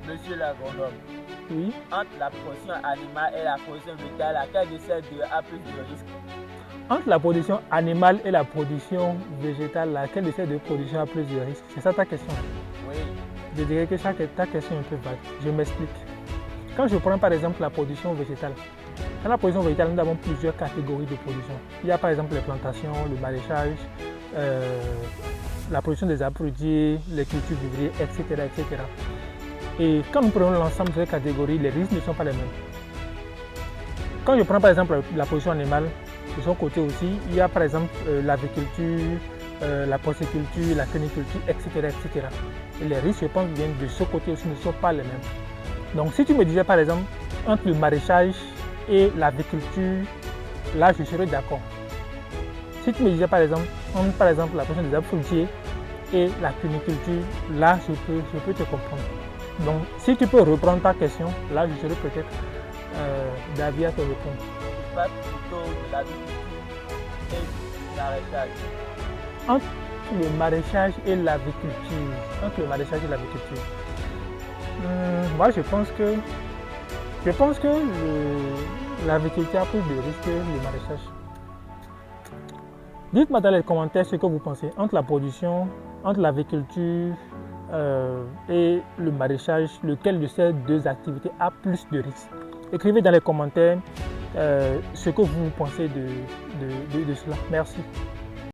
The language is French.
Monsieur l'agronome, Oui. entre la production animale et la production végétale, laquelle de ces deux a plus de risques? Entre la production animale et la production végétale, laquelle de ces deux productions a plus de risques? C'est ça ta question? Oui. Je dirais que ta question est un peu vague. Je m'explique. Quand je prends par exemple la production végétale, dans la production végétale, nous avons plusieurs catégories de production. Il y a par exemple les plantations, le maraîchage, la production des arbres fruitiers, les cultures vivrières, etc., etc. Et quand nous prenons l'ensemble de ces catégories, les risques ne sont pas les mêmes. Quand je prends par exemple la production animale, de son côté aussi, il y a par exemple l'aviculture, la porciculture, la caniculture, etc., etc. Et les risques, je pense bien, de ce côté aussi ne sont pas les mêmes. Donc si tu me disais par exemple entre le maraîchage et l'aviculture, là je serais d'accord. Si tu me disais par exemple entre la production des arbres fruitiers et la cuniculture, là je peux te comprendre. Donc si tu peux reprendre ta question, là je serais peut-être d'avis à te répondre. Je parle plutôt de l'aviculture et du maraîchage. Entre le maraîchage et l'aviculture, moi je pense que l'aviculture a plus de risques que le maraîchage. Dites-moi dans les commentaires ce que vous pensez entre la production, entre l'aviculture et le maraîchage, lequel de ces deux activités a plus de risques. Écrivez dans les commentaires ce que vous pensez de cela. Merci.